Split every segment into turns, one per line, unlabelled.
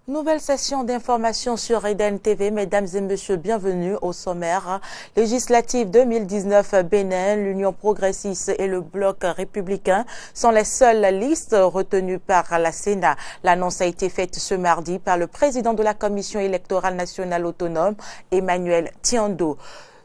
Nouvelle session d'information sur Eden TV. Mesdames et messieurs, bienvenue au sommaire. Législative 2019 Bénin, l'Union progressiste et le Bloc républicain sont les seules listes retenues par la Sénat. L'annonce a été faite ce mardi par le président de la Commission électorale nationale autonome, Emmanuel Tiando.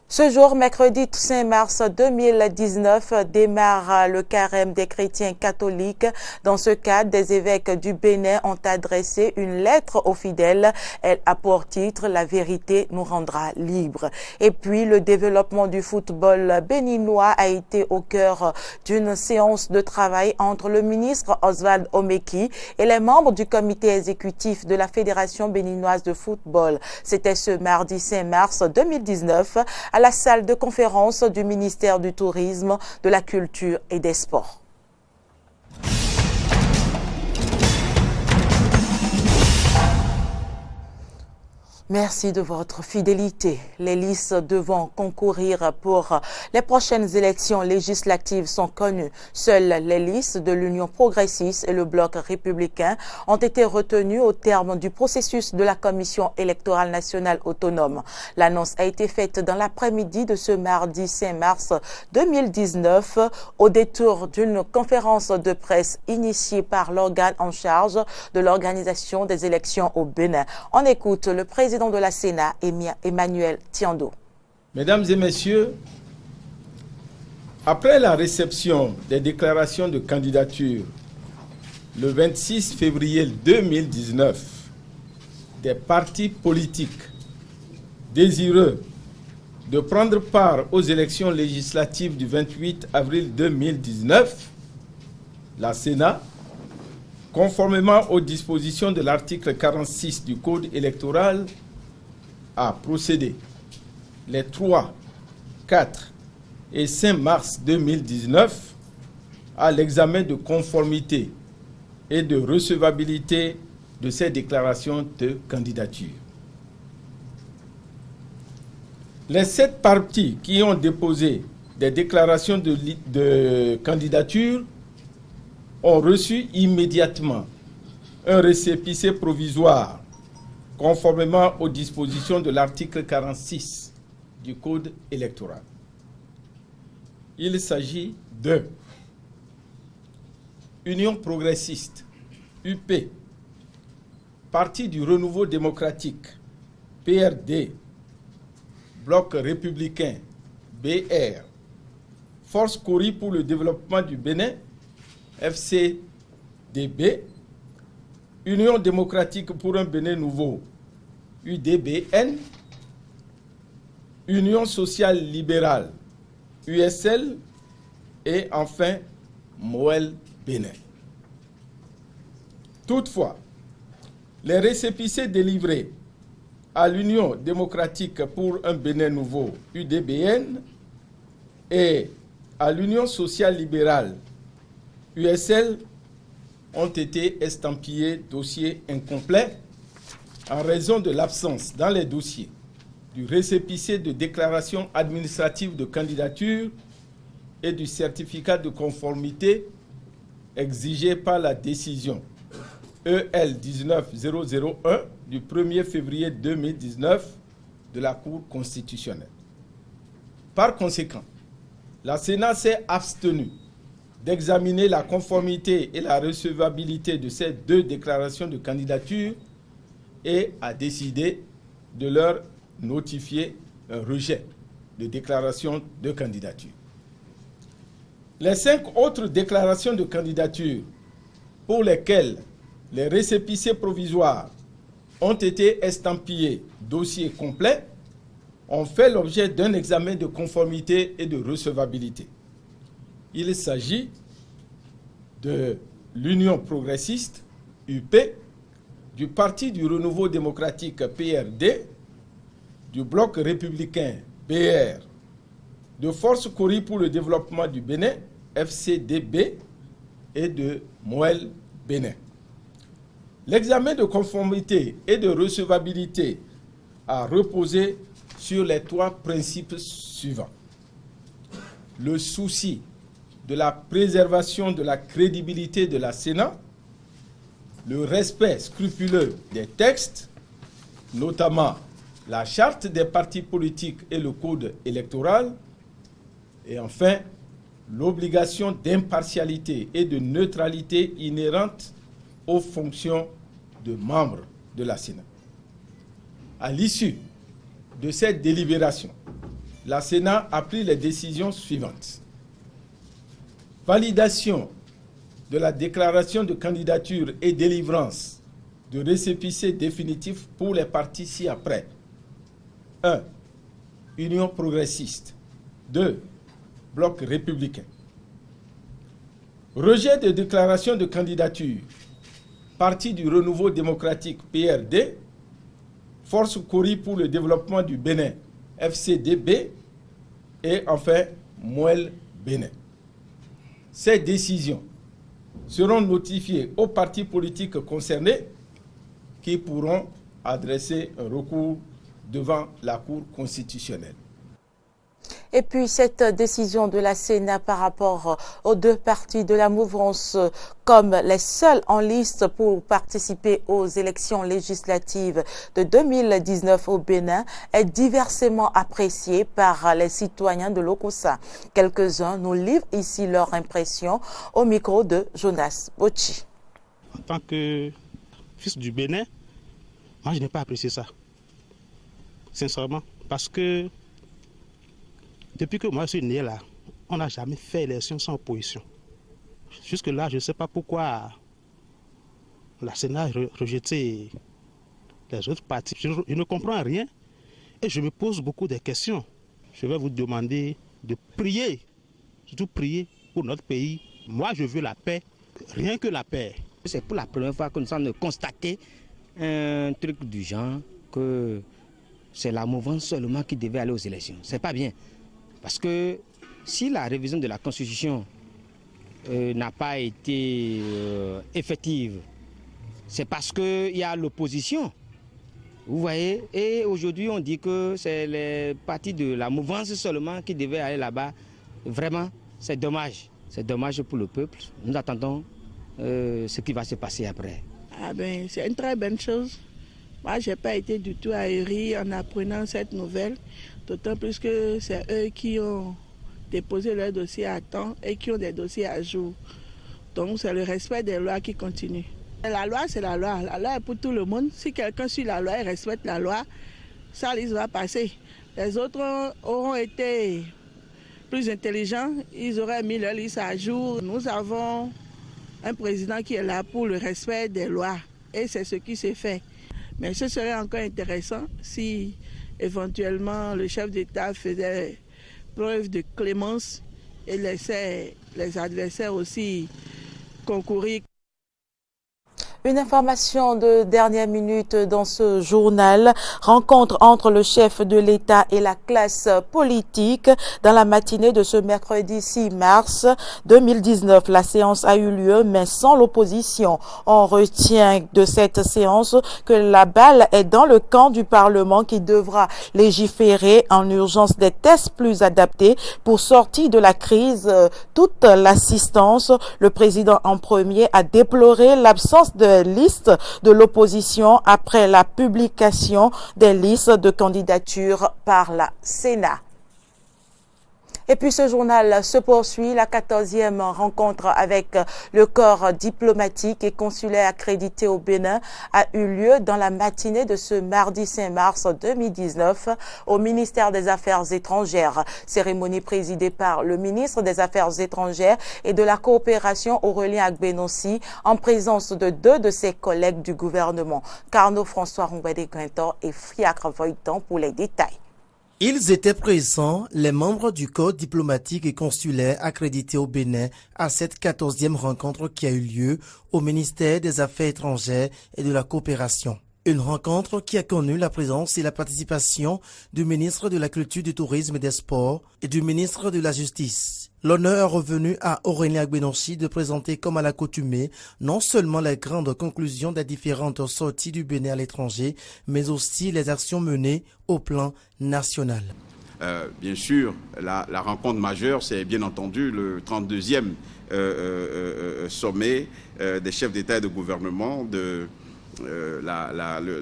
Ce jour, mercredi 5 mars 2019, démarre le carême des chrétiens catholiques. Dans ce cadre, des évêques du Bénin ont adressé une lettre aux fidèles. Elle a pour titre « La vérité nous rendra libres ». Et puis, le développement du football béninois a été au cœur d'une séance de travail entre le ministre Oswald Omeki et les membres du comité exécutif de la Fédération béninoise de football. C'était ce mardi 5 mars 2019 à la salle de conférence du ministère du Tourisme, de la Culture et des Sports. Merci de votre fidélité. Les listes devant concourir pour les prochaines élections législatives sont connues. Seules les listes de l'Union progressiste et le Bloc républicain ont été retenues au terme du processus de la Commission électorale nationale autonome. L'annonce a été faite dans l'après-midi de ce mardi 5 mars 2019 au détour d'une conférence de presse initiée par l'organe en charge de l'organisation des élections au Bénin. On écoute le président de la Sénat, Emmanuel Tiando.
Mesdames et messieurs, après la réception des déclarations de candidature le 26 février 2019 des partis politiques désireux de prendre part aux élections législatives du 28 avril 2019, la Sénat, conformément aux dispositions de l'article 46 du Code électoral, a procédé les 3, 4 et 5 mars 2019 à l'examen de conformité et de recevabilité de ces déclarations de candidature. Les 7 partis qui ont déposé des déclarations de candidature ont reçu immédiatement un récépissé provisoire conformément aux dispositions de l'article 46 du Code électoral. Il s'agit de Union progressiste, UP, Parti du renouveau démocratique, PRD, Bloc républicain, BR, Force Cori pour le développement du Bénin, FCDB, Union démocratique pour un Bénin nouveau, UDBN, Union sociale libérale, USL, et enfin Moël Bénin. Toutefois, les récépissés délivrés à l'Union démocratique pour un Bénin nouveau, UDBN, et à l'Union sociale libérale, USL, ont été estampillés dossier incomplet en raison de l'absence dans les dossiers du récépissé de déclaration administrative de candidature et du certificat de conformité exigé par la décision EL 19001 du 1er février 2019 de la Cour constitutionnelle. Par conséquent, la Sénat s'est abstenue d'examiner la conformité et la recevabilité de ces 2 déclarations de candidature et a décidé de leur notifier un rejet de déclaration de candidature. Les 5 autres déclarations de candidature pour lesquelles les récépissés provisoires ont été estampillés dossier complet ont fait l'objet d'un examen de conformité et de recevabilité. Il s'agit de l'Union progressiste, UP, du Parti du renouveau démocratique, PRD, du Bloc républicain, BR, de Force Cori pour le développement du Bénin, FCDB, et de Moël Bénin. L'examen de conformité et de recevabilité a reposé sur les 3 principes suivants. Le souci de la préservation de la crédibilité de la Sénat, le respect scrupuleux des textes, notamment la charte des partis politiques et le code électoral, et enfin, l'obligation d'impartialité et de neutralité inhérente aux fonctions de membres de la Sénat. À l'issue de cette délibération, la Sénat a pris les décisions suivantes. Validation de la déclaration de candidature et délivrance de récépissé définitif pour les partis ci-après. 1. Union progressiste. 2. Bloc républicain. Rejet de déclaration de candidature. Parti du Renouveau démocratique PRD. Force Cori pour le développement du Bénin FCDB. Et enfin, Mouel Bénin. Ces décisions seront notifiées aux partis politiques concernés qui pourront adresser un recours devant la Cour constitutionnelle.
Et puis cette décision de la Sénat par rapport aux deux partis de la mouvance comme les seuls en liste pour participer aux élections législatives de 2019 au Bénin est diversement appréciée par les citoyens de l'Okossa. Quelques-uns nous livrent ici leur impression au micro de Jonas Bochi.
En tant que fils du Bénin, moi je n'ai pas apprécié ça, sincèrement, parce que depuis que moi je suis né là, on n'a jamais fait élection sans opposition. Jusque-là, je ne sais pas pourquoi la Sénat a rejeté les autres partis. Je ne comprends rien et je me pose beaucoup de questions. Je vais vous demander de prier, surtout prier pour notre pays. Moi, je veux la paix, rien que la paix.
C'est pour la première fois que nous sommes constatés un truc du genre que c'est la mouvance seulement qui devait aller aux élections. C'est pas bien. Parce que si la révision de la Constitution n'a pas été effective, c'est parce qu'il y a l'opposition. Vous voyez, et aujourd'hui on dit que c'est les partis de la mouvance seulement qui devaient aller là-bas. Vraiment, c'est dommage. C'est dommage pour le peuple. Nous attendons ce qui va se passer après.
Ah ben, c'est une très bonne chose. Moi, je n'ai pas été du tout ahuri en apprenant cette nouvelle, d'autant plus que c'est eux qui ont déposé leur dossier à temps et qui ont des dossiers à jour. Donc, c'est le respect des lois qui continue. La loi, c'est la loi. La loi est pour tout le monde. Si quelqu'un suit la loi et respecte la loi, ça liste va passer. Les autres auront été plus intelligents, ils auraient mis leur liste à jour. Nous avons un président qui est là pour le respect des lois et c'est ce qui s'est fait. Mais ce serait encore intéressant si éventuellement le chef d'État faisait preuve de clémence et laissait les adversaires aussi concourir.
Une information de dernière minute dans ce journal. Rencontre entre le chef de l'État et la classe politique dans la matinée de ce mercredi 6 mars 2019. La séance a eu lieu, mais sans l'opposition. On retient de cette séance que la balle est dans le camp du Parlement qui devra légiférer en urgence des tests plus adaptés pour sortir de la crise. Toute l'assistance, le président en premier a déploré l'absence de liste de l'opposition après la publication des listes de candidatures par la Sénat. Et puis ce journal se poursuit. La 14e rencontre avec le corps diplomatique et consulaire accrédité au Bénin a eu lieu dans la matinée de ce mardi 5 mars 2019 au ministère des Affaires étrangères. Cérémonie présidée par le ministre des Affaires étrangères et de la coopération Aurélien Agbenossi en présence de deux de ses collègues du gouvernement, Carnot François Roumbédé-Quintor et Fiacre Voitan pour les détails.
Ils étaient présents, les membres du corps diplomatique et consulaire accrédité au Bénin, à cette 14e rencontre qui a eu lieu au ministère des Affaires étrangères et de la coopération. Une rencontre qui a connu la présence et la participation du ministre de la Culture, du Tourisme et des Sports et du ministre de la Justice. L'honneur est revenu à Aurélien Agbenossi de présenter comme à l'accoutumée non seulement les grandes conclusions des différentes sorties du Bénin à l'étranger, mais aussi les actions menées au plan national.
Bien sûr, la rencontre majeure, c'est bien entendu le 32e sommet des chefs d'État et de gouvernement de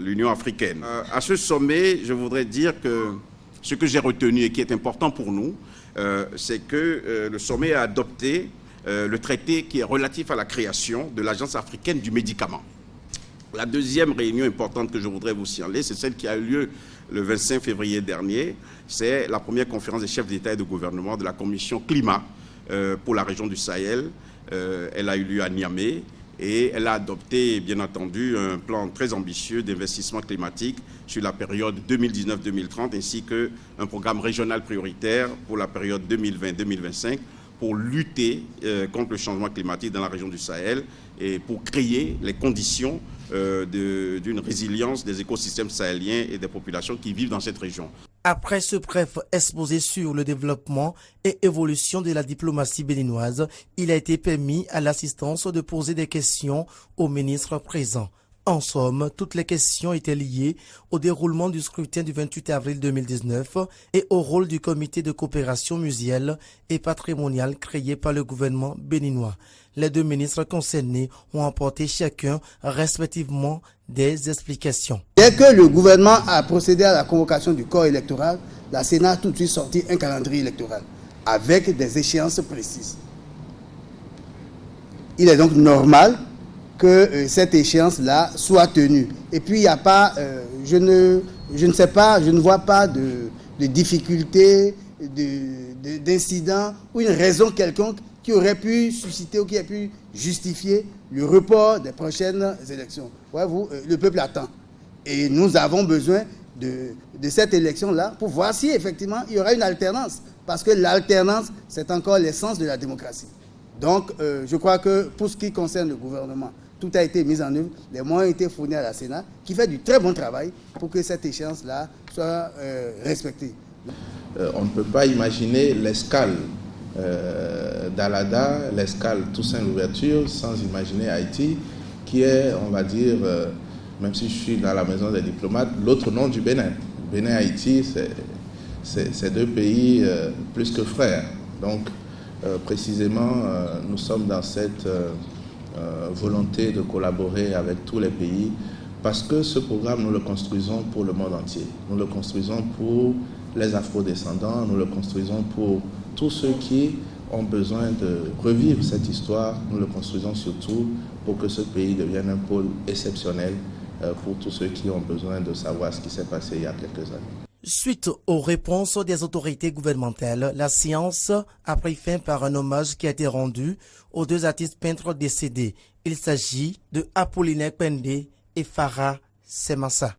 l'Union africaine. À ce sommet, je voudrais dire que ce que j'ai retenu et qui est important pour nous, c'est que le sommet a adopté le traité qui est relatif à la création de l'Agence africaine du médicament. La deuxième réunion importante que je voudrais vous signaler, c'est celle qui a eu lieu le 25 février dernier. C'est la première conférence des chefs d'État et de gouvernement de la Commission climat pour la région du Sahel. Elle a eu lieu à Niamey et elle a adopté, bien entendu, un plan très ambitieux d'investissement climatique sur la période 2019-2030 ainsi qu'un programme régional prioritaire pour la période 2020-2025 pour lutter contre le changement climatique dans la région du Sahel et pour créer les conditions d'une résilience des écosystèmes sahéliens et des populations qui vivent dans cette région.
Après ce bref exposé sur le développement et évolution de la diplomatie béninoise, il a été permis à l'assistance de poser des questions aux ministres présents. En somme, toutes les questions étaient liées au déroulement du scrutin du 28 avril 2019 et au rôle du comité de coopération muséale et patrimoniale créé par le gouvernement béninois. Les deux ministres concernés ont apporté chacun respectivement des explications.
Dès que le gouvernement a procédé à la convocation du corps électoral, la Sénat a tout de suite sorti un calendrier électoral avec des échéances précises. Il est donc normal que cette échéance-là soit tenue. Et puis, il n'y a pas, je ne vois pas de difficulté, d'incident ou une raison quelconque qui aurait pu susciter ou qui a pu justifier le report des prochaines élections. Voyez-vous, le peuple attend. Et nous avons besoin de cette élection-là pour voir si effectivement il y aura une alternance. Parce que l'alternance, c'est encore l'essence de la démocratie. Donc, je crois que pour ce qui concerne le gouvernement, tout a été mis en œuvre, les moyens ont été fournis à la Sénat, qui fait du très bon travail pour que cette échéance-là soit respectée.
On ne peut pas imaginer l'escale d'Alada, l'escale Toussaint-Louverture, sans imaginer Haïti, qui est, on va dire, même si je suis dans la maison des diplomates, l'autre nom du Bénin. Bénin-Haïti, c'est deux pays plus que frères. Donc, précisément, nous sommes dans cette volonté de collaborer avec tous les pays parce que ce programme, nous le construisons pour le monde entier. Nous le construisons pour les afro-descendants, nous le construisons pour tous ceux qui ont besoin de revivre cette histoire. Nous le construisons surtout pour que ce pays devienne un pôle exceptionnel pour tous ceux qui ont besoin de savoir ce qui s'est passé il y a quelques années.
Suite aux réponses des autorités gouvernementales, la séance a pris fin par un hommage qui a été rendu aux deux artistes peintres décédés. Il s'agit de Apollinaire Pendé et Farah Semassa.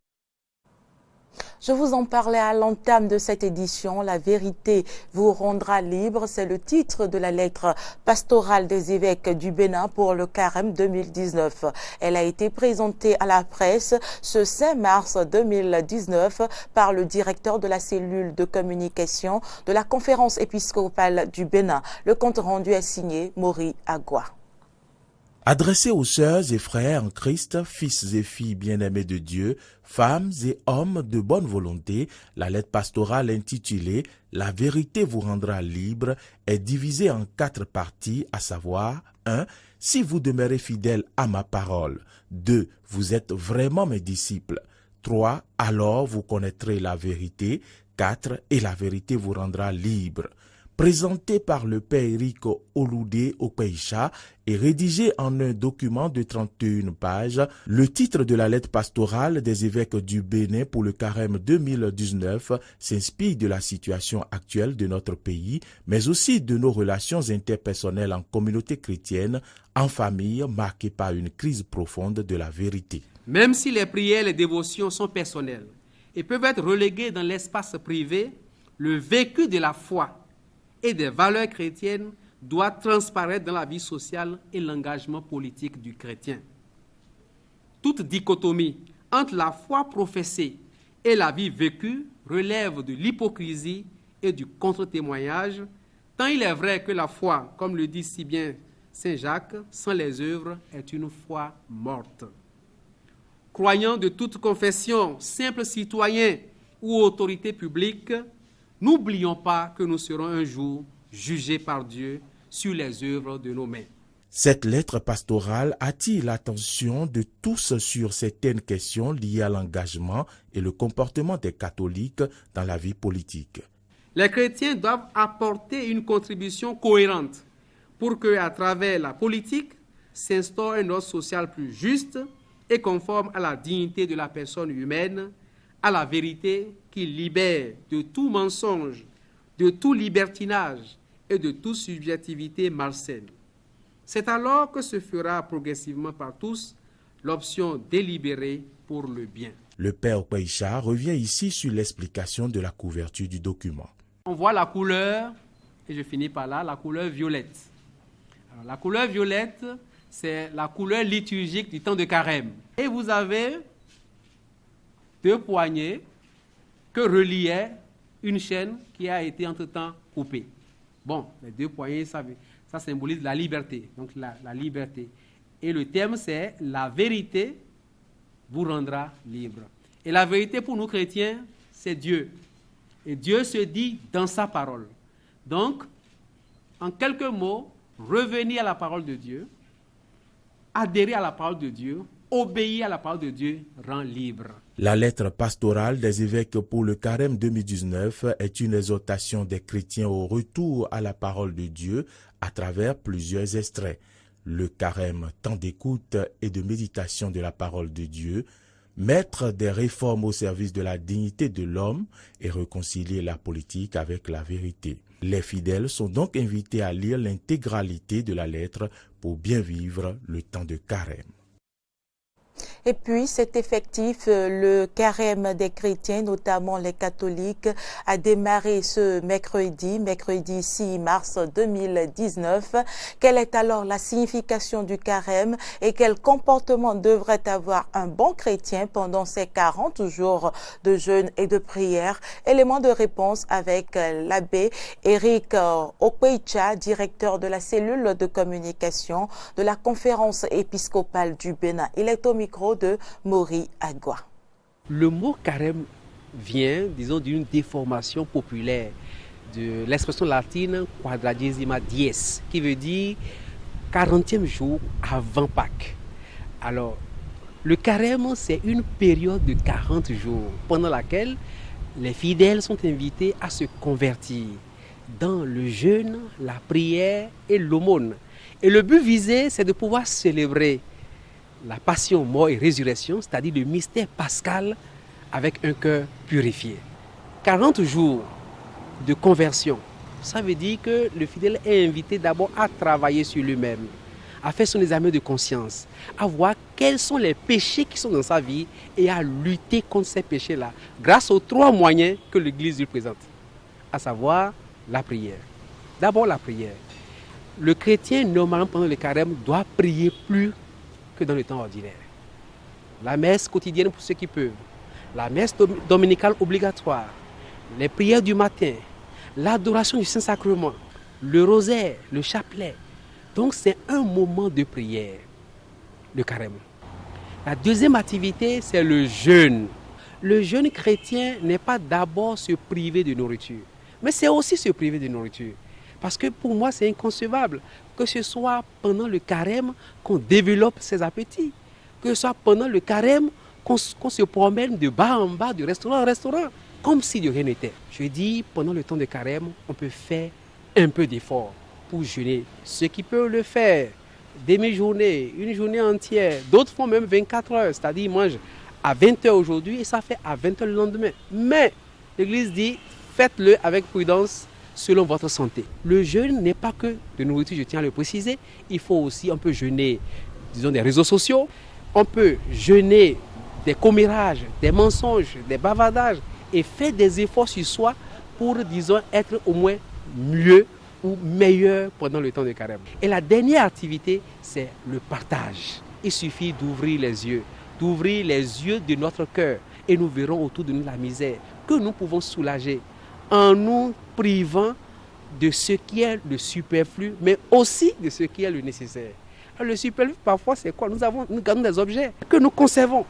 Je vous en parlais à l'entame de cette édition. La vérité vous rendra libre. C'est le titre de la lettre pastorale des évêques du Bénin pour le carême 2019. Elle a été présentée à la presse ce 5 mars 2019 par le directeur de la cellule de communication de la conférence épiscopale du Bénin. Le compte rendu est signé Maury Agua.
Adressé aux sœurs et frères en Christ, fils et filles bien-aimés de Dieu, femmes et hommes de bonne volonté, la lettre pastorale intitulée « La vérité vous rendra libre » est divisée en 4 parties, à savoir 1. Si vous demeurez fidèles à ma parole. 2. Vous êtes vraiment mes disciples. 3. Alors vous connaîtrez la vérité. 4. Et la vérité vous rendra libre. Présenté par le père Eric Oloudé Okweisha et rédigé en un document de 31 pages, le titre de la lettre pastorale des évêques du Bénin pour le carême 2019 s'inspire de la situation actuelle de notre pays, mais aussi de nos relations interpersonnelles en communauté chrétienne, en famille, marquées par une crise profonde de la vérité.
Même si les prières et les dévotions sont personnelles et peuvent être reléguées dans l'espace privé, le vécu de la foi et des valeurs chrétiennes doit transparaître dans la vie sociale et l'engagement politique du chrétien. Toute dichotomie entre la foi professée et la vie vécue relève de l'hypocrisie et du contre-témoignage, tant il est vrai que la foi, comme le dit si bien Saint Jacques, sans les œuvres est une foi morte. Croyants de toute confession, simples citoyens ou autorités publiques, N'oublions pas que nous serons un jour jugés par Dieu sur les œuvres de nos mains.
Cette lettre pastorale attire l'attention de tous sur certaines questions liées à l'engagement et le comportement des catholiques dans la vie politique.
Les chrétiens doivent apporter une contribution cohérente pour que, à travers la politique, s'instaure un ordre social plus juste et conforme à la dignité de la personne humaine, à la vérité qui libère de tout mensonge, de tout libertinage et de toute subjectivité malsaine. C'est alors que se fera progressivement par tous l'option délibérée pour le bien.
Le père Païcha revient ici sur l'explication de la couverture du document.
On voit la couleur, et je finis par là, la couleur violette. Alors, la couleur violette, c'est la couleur liturgique du temps de carême. Et vous avez 2 poignées que reliait une chaîne qui a été entre-temps coupée. Bon, les 2 poignées, ça symbolise la liberté, donc la liberté. Et le thème, c'est « La vérité vous rendra libre ». Et la vérité pour nous chrétiens, c'est Dieu. Et Dieu se dit dans sa parole. Donc, en quelques mots, revenir à la parole de Dieu, adhérer à la parole de Dieu, obéir à la parole de Dieu rend libre.
La lettre pastorale des évêques pour le carême 2019 est une exhortation des chrétiens au retour à la parole de Dieu à travers plusieurs extraits. Le carême, temps d'écoute et de méditation de la parole de Dieu, mettre des réformes au service de la dignité de l'homme et réconcilier la politique avec la vérité. Les fidèles sont donc invités à lire l'intégralité de la lettre pour bien vivre le temps de carême.
Et puis, c'est effectif, le carême des chrétiens, notamment les catholiques, a démarré ce mercredi 6 mars 2019. Quelle est alors la signification du carême et quel comportement devrait avoir un bon chrétien pendant ces 40 jours de jeûne et de prière? Élément de réponse avec l'abbé Éric Okweïcha, directeur de la cellule de communication de la conférence épiscopale du Bénin. Il est au micro de Maury Agua.
Le mot carême vient, disons, d'une déformation populaire de l'expression latine quadragesima dies, qui veut dire 40e jour avant Pâques. Alors, le carême, c'est une période de 40 jours pendant laquelle les fidèles sont invités à se convertir dans le jeûne, la prière et l'aumône. Et le but visé, c'est de pouvoir célébrer la passion, mort et résurrection, c'est-à-dire le mystère pascal avec un cœur purifié. 40 jours de conversion, ça veut dire que le fidèle est invité d'abord à travailler sur lui-même, à faire son examen de conscience, à voir quels sont les péchés qui sont dans sa vie et à lutter contre ces péchés-là grâce aux 3 moyens que l'Église lui présente, à savoir la prière. D'abord la prière. Le chrétien, normalement, pendant le carême, doit prier plus que dans le temps ordinaire. La messe quotidienne pour ceux qui peuvent, la messe dominicale obligatoire, les prières du matin, l'adoration du Saint-Sacrement, le rosaire, le chapelet. Donc c'est un moment de prière, le carême. La deuxième activité, c'est le jeûne. Le jeûne chrétien n'est pas d'abord se priver de nourriture, mais c'est aussi se priver de nourriture. Parce que pour moi, c'est inconcevable que ce soit pendant le carême qu'on développe ses appétits, que ce soit pendant le carême qu'on se promène de bas en bas, de restaurant en restaurant, comme si de rien n'était. Je dis, pendant le temps de carême, on peut faire un peu d'effort pour jeûner. Ceux qui peuvent le faire, demi-journée, une journée entière, d'autres font même 24 heures, c'est-à-dire ils mangent à 20 heures aujourd'hui et ça fait à 20 heures le lendemain. Mais l'Église dit, faites-le avec prudence, selon votre santé. Le jeûne n'est pas que de nourriture, je tiens à le préciser. Il faut aussi, on peut jeûner, disons, des réseaux sociaux. On peut jeûner des commérages, des mensonges, des bavardages et faire des efforts sur soi pour, disons, être au moins mieux ou meilleur pendant le temps de carême. Et la dernière activité, c'est le partage. Il suffit d'ouvrir les yeux de notre cœur et nous verrons autour de nous la misère que nous pouvons soulager en nous privant de ce qui est le superflu, mais aussi de ce qui est le nécessaire. Alors, le superflu, parfois, c'est quoi? Nous gardons des objets que nous conservons.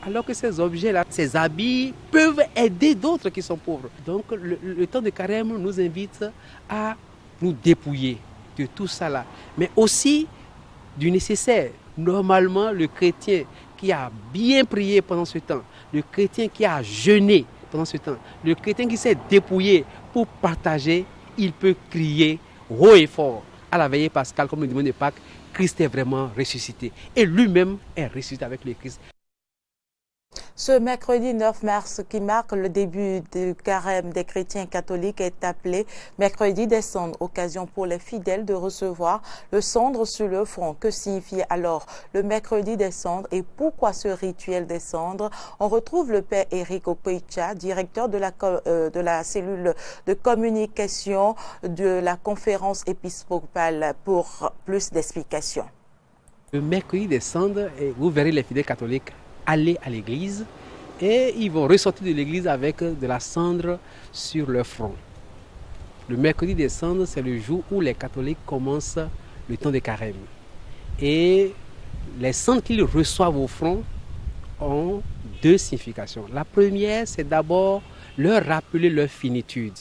alors que ces objets-là, ces habits peuvent aider d'autres qui sont pauvres. Donc le temps de carême nous invite à nous dépouiller de tout ça là, mais aussi du nécessaire. Normalement, le chrétien qui a bien prié pendant ce temps, le chrétien qui a jeûné pendant ce temps, le chrétien qui s'est dépouillé pour partager, il peut crier haut et fort à la veillée pascale, comme le dimanche de Pâques, Christ est vraiment ressuscité. Et lui-même est ressuscité avec le Christ.
Ce mercredi 9 mars, qui marque le début du carême des chrétiens catholiques, est appelé mercredi des cendres, occasion pour les fidèles de recevoir le cendre sur le front. Que signifie alors le mercredi des cendres et pourquoi ce rituel des cendres? On retrouve le père Eric Okoicha, directeur de la cellule de communication de la conférence épiscopale, pour plus d'explications.
Le mercredi des cendres, vous verrez les fidèles catholiques aller à l'église et ils vont ressortir de l'église avec de la cendre sur leur front. Le mercredi des cendres, c'est le jour où les catholiques commencent le temps de carême. Et les cendres qu'ils reçoivent au front ont deux significations. La première, c'est d'abord leur rappeler leur finitude.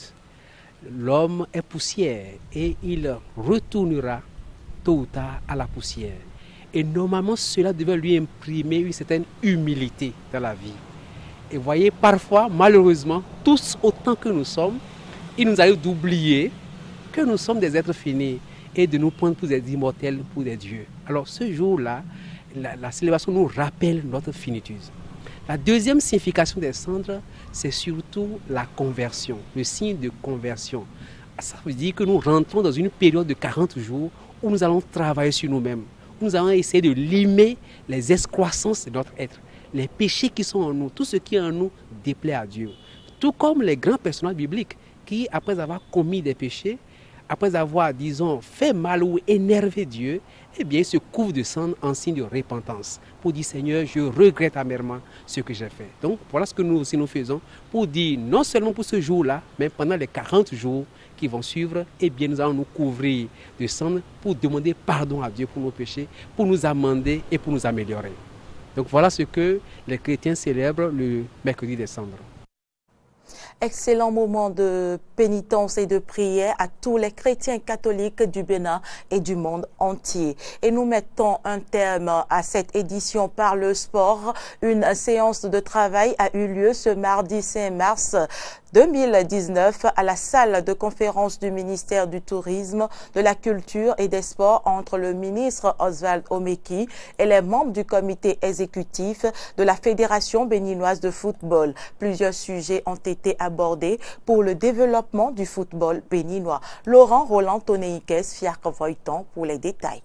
L'homme est poussière et il retournera tôt ou tard à la poussière. Et normalement, cela devait lui imprimer une certaine humilité dans la vie. Et voyez, parfois, malheureusement, tous autant que nous sommes, il nous arrive d'oublier que nous sommes des êtres finis et de nous prendre pour des immortels, pour des dieux. Alors ce jour-là, la célébration nous rappelle notre finitude. La deuxième signification des cendres, c'est surtout la conversion, le signe de conversion. Ça veut dire que nous rentrons dans une période de 40 jours où nous allons travailler sur nous-mêmes. Nous allons essayer de limer les excroissances de notre être, les péchés qui sont en nous, tout ce qui est en nous déplaît à Dieu. Tout comme les grands personnages bibliques qui, après avoir commis des péchés, après avoir, disons, fait mal ou énervé Dieu, eh bien, se couvrent de cendre en signe de repentance pour dire, Seigneur, je regrette amèrement ce que j'ai fait. Donc, voilà ce que nous aussi nous faisons pour dire, non seulement pour ce jour-là, mais pendant les 40 jours qui vont suivre, eh bien, nous allons nous couvrir de cendre pour demander pardon à Dieu pour nos péchés, pour nous amender et pour nous améliorer. Donc, voilà ce que les chrétiens célèbrent le mercredi des cendres.
Excellent moment de pénitence et de prière à tous les chrétiens catholiques du Bénin et du monde entier. Et nous mettons un terme à cette édition par le sport. Une séance de travail a eu lieu ce mardi 5 mars 2019 à la salle de conférence du ministère du Tourisme, de la Culture et des Sports entre le ministre Oswald Omeki et les membres du comité exécutif de la Fédération béninoise de football. Plusieurs sujets ont été abordés pour le développement du football béninois. Laurent Roland Tonéiques, Fiacre Voiton pour les détails.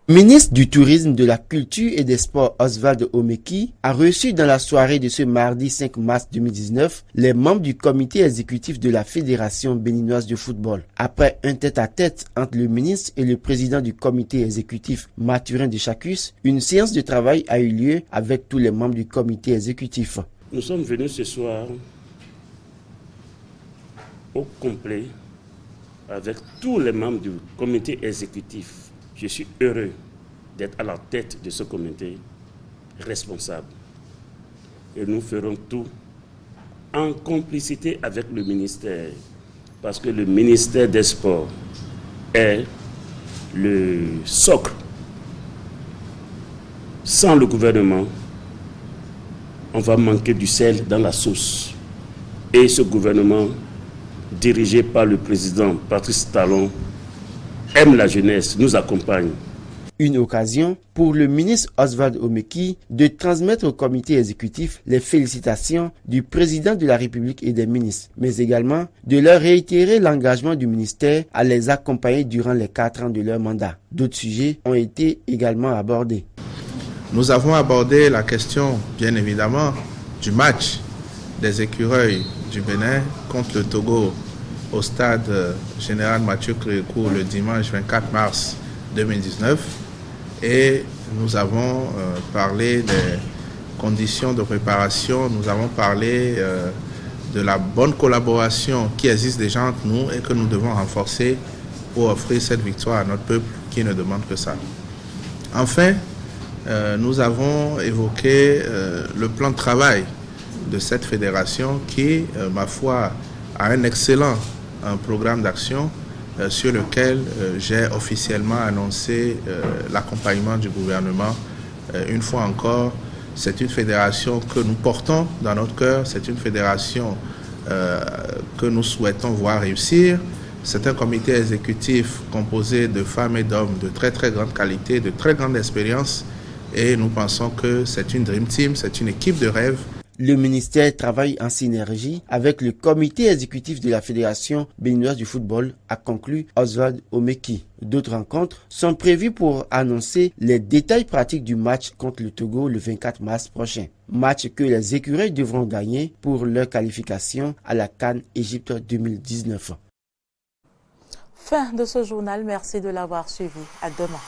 Ministre du Tourisme, de la Culture et des Sports Oswald Omeki a reçu dans la soirée de ce mardi 5 mars 2019 les membres du comité exécutif de la Fédération béninoise de football. Après un tête-à-tête entre le ministre et le président du comité exécutif Mathurin de Chacus, une séance de travail a eu lieu avec tous les membres du comité exécutif.
Nous sommes venus ce soir au complet avec tous les membres du comité exécutif. Je suis heureux d'être à la tête de ce comité responsable. Et nous ferons tout en complicité avec le ministère, parce que le ministère des Sports est le socle. Sans le gouvernement, on va manquer du sel dans la sauce. Et ce gouvernement, dirigé par le président Patrice Talon, aime la jeunesse, nous accompagne.
Une occasion pour le ministre Oswald Omeki de transmettre au comité exécutif les félicitations du président de la République et des ministres, mais également de leur réitérer l'engagement du ministère à les accompagner durant les 4 ans de leur mandat. D'autres sujets ont été également abordés.
Nous avons abordé la question, bien évidemment, du match des écureuils du Bénin contre le Togo au stade général Mathieu Crécourt le dimanche 24 mars 2019 et nous avons parlé des conditions de préparation, nous avons parlé de la bonne collaboration qui existe déjà entre nous et que nous devons renforcer pour offrir cette victoire à notre peuple qui ne demande que ça. Enfin, nous avons évoqué le plan de travail de cette fédération qui, ma foi, a un excellent programme d'action sur lequel j'ai officiellement annoncé l'accompagnement du gouvernement. Une fois encore, c'est une fédération que nous portons dans notre cœur, c'est une fédération que nous souhaitons voir réussir. C'est un comité exécutif composé de femmes et d'hommes de très très grande qualité, de très grande expérience, et nous pensons que c'est une Dream Team, c'est une équipe de rêve.
Le ministère travaille en synergie avec le comité exécutif de la Fédération béninoise du football, a conclu Oswald Omeki. D'autres rencontres sont prévues pour annoncer les détails pratiques du match contre le Togo le 24 mars prochain. Match que les écureuils devront gagner pour leur qualification à la CAN Égypte 2019.
Fin de ce journal, merci de l'avoir suivi. À demain.